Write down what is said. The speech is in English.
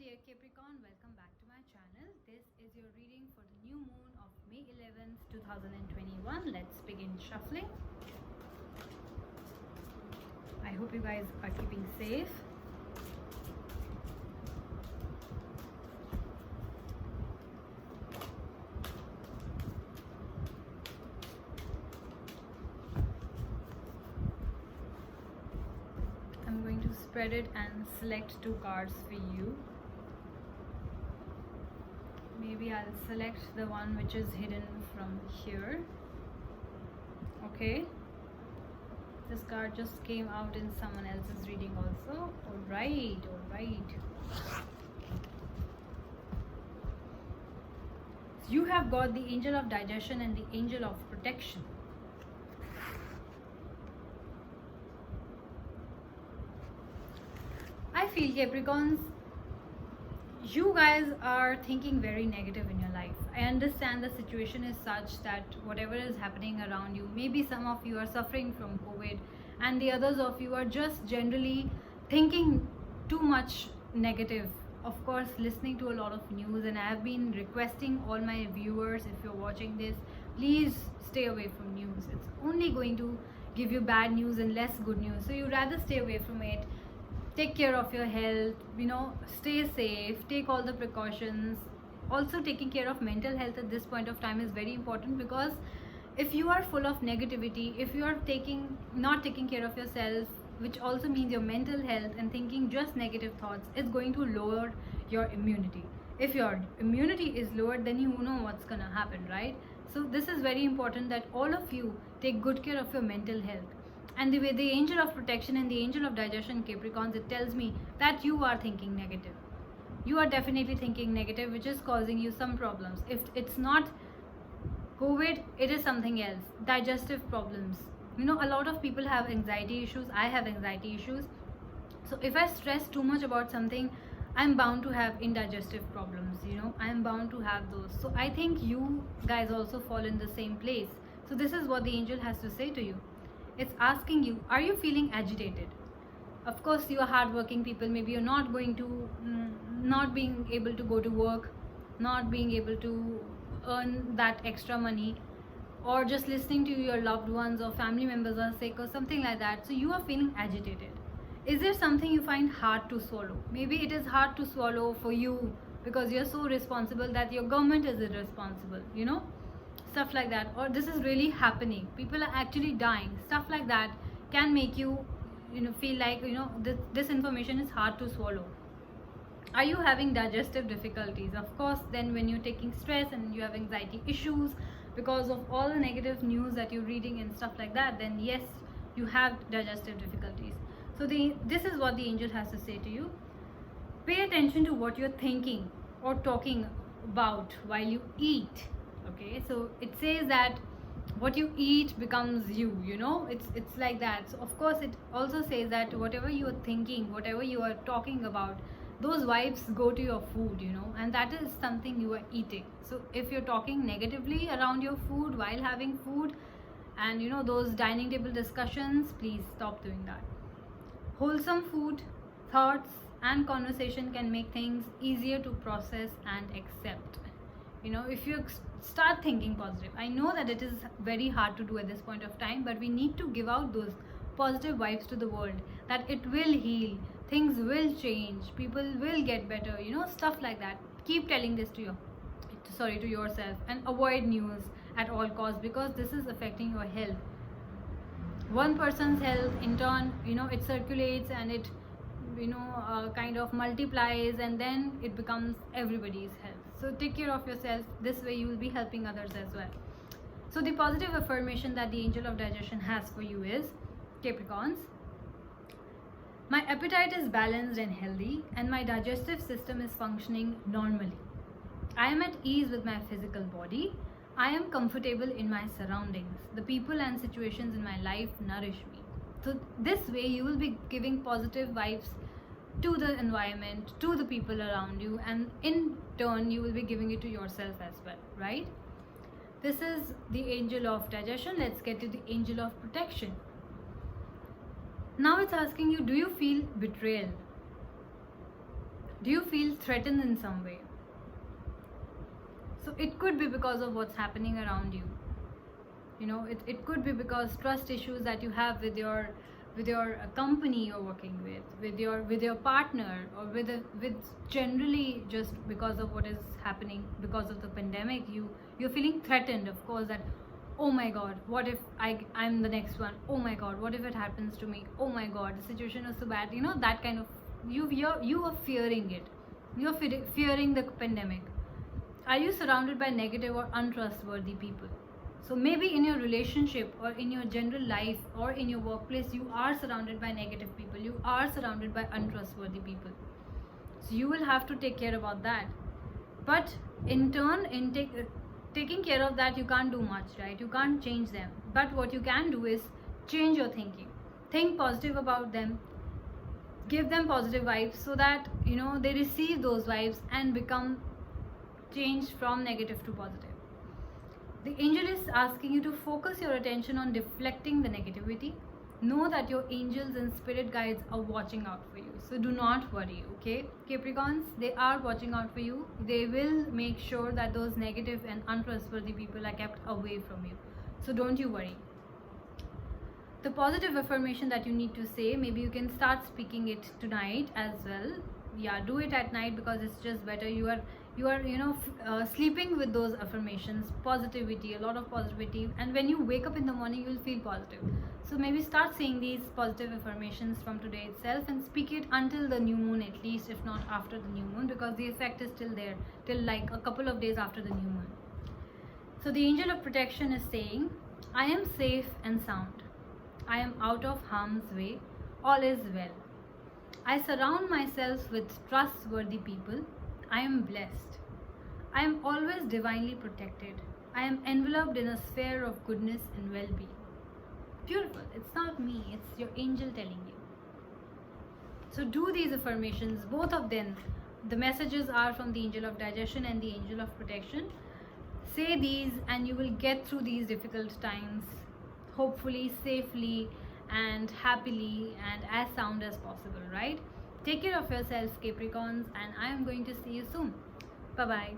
dear Capricorn, welcome back to my channel. This is your reading for the new moon of May 11th, 2021. Let's begin shuffling. I hope you guys are keeping safe. I'm going to spread it and select two cards for you. Maybe I'll select the one which is hidden from here. Okay, this card just came out in someone else's reading also. All right. You have got the Angel of Digestion and the Angel of Protection. I feel, Capricorns, you guys are thinking very negative in your life. I understand the situation is such that whatever is happening around you, maybe some of you are suffering from COVID and the others of you are just generally thinking too much negative. Of course, listening to a lot of news, and I have been requesting all my viewers, if you're watching this, please stay away from news. It's only going to give you bad news and less good news. So you rather stay away from it. Take care of your health, stay safe, take all the precautions. Also, taking care of mental health at this point of time is very important, because if you are full of negativity, if you are not taking care of yourself, which also means your mental health, and thinking just negative thoughts, it's going to lower your immunity. If your immunity is lowered, then you know what's gonna happen, right? So this is very important that all of you take good care of your mental health. And the Angel of Protection and the Angel of Digestion, Capricorns, it tells me that you are thinking negative. You are definitely thinking negative, which is causing you some problems. If it's not COVID, it is something else. Digestive problems. A lot of people have anxiety issues. I have anxiety issues. So if I stress too much about something, I'm bound to have indigestive problems. I'm bound to have those. So I think you guys also fall in the same place. So this is what the angel has to say to you. It's asking you, are you feeling agitated? Of course, you are hardworking people. Maybe you're not being able to go to work, not being able to earn that extra money, or just listening to your loved ones or family members are sick or something like that. So you are feeling agitated. Is there something you find hard to swallow? Maybe it is hard to swallow for you because you're so responsible that your government is irresponsible, stuff like that. Or this is really happening, people are actually dying. Stuff like that can make you feel like this information is hard to swallow. Are you having digestive difficulties? Of course, then when you're taking stress and you have anxiety issues because of all the negative news that you're reading and stuff like that, then yes, you have digestive difficulties. So this is what the angel has to say to you. Pay attention to what you're thinking or talking about while you eat. Okay, so it says that what you eat becomes you. It's like that. So of course, it also says that whatever you are thinking, whatever you are talking about, those vibes go to your food, and that is something you are eating. So if you're talking negatively around your food while having food, and those dining table discussions, please stop doing that. Wholesome food, thoughts and conversation can make things easier to process and accept. If you start thinking positive, I know that it is very hard to do at this point of time, but we need to give out those positive vibes to the world, that it will heal, things will change, people will get better, stuff like that. Keep telling this to yourself, and avoid news at all costs, because this is affecting your health. One person's health, in turn, it circulates and it kind of multiplies, and then it becomes everybody's health. So take care of yourself. This way you will be helping others as well. So the positive affirmation that the Angel of Digestion has for you is, Capricorns, my appetite is balanced and healthy, and my digestive system is functioning normally. I am at ease with my physical body. I am comfortable in my surroundings. The people and situations in my life nourish me. So this way you will be giving positive vibes to the environment, to the people around you, and in turn you will be giving it to yourself as well, right? This is the Angel of Digestion. Let's get to the Angel of Protection. Now it's asking you, do you feel betrayal? Do you feel threatened in some way? So it could be because of what's happening around you. It could be because trust issues that you have with your company you're working with your partner, or with generally, just because of what is happening because of the pandemic. You're feeling threatened, of course, that oh my god, what if I'm the next one? Oh my god, what if it happens to me? Oh my god, the situation is so bad. That kind of, you are fearing it. You're fearing the pandemic. Are you surrounded by negative or untrustworthy people? So maybe in your relationship, or in your general life, or in your workplace, you are surrounded by negative people. You are surrounded by untrustworthy people. So you will have to take care about that. But in turn, taking care of that, you can't do much, right? You can't change them. But what you can do is change your thinking. Think positive about them. Give them positive vibes, so that they receive those vibes and become changed from negative to positive. The angel is asking you to focus your attention on deflecting the negativity. Know that your angels and spirit guides are watching out for you. So do not worry, okay? Capricorns, they are watching out for you. They will make sure that those negative and untrustworthy people are kept away from you. So don't you worry. The positive affirmation that you need to say, maybe you can start speaking it tonight as well. Yeah, do it at night, because it's just better. You are sleeping with those affirmations, positivity, a lot of positivity, and when you wake up in the morning, you'll feel positive. So maybe start saying these positive affirmations from today itself, and speak it until the new moon, at least, if not after the new moon, because the effect is still there till like a couple of days after the new moon. So the angel of protection is saying, I am safe and sound. I am out of harm's way. All is well. I surround myself with trustworthy people. I am blessed. I am always divinely protected. I am enveloped in a sphere of goodness and well-being. Beautiful. It's not me, it's your angel telling you. So do these affirmations, both of them. The messages are from the angel of digestion and the angel of protection. Say these and you will get through these difficult times, hopefully safely and happily and as sound as possible, right? Take care of yourselves, Capricorns, and I am going to see you soon. Bye bye.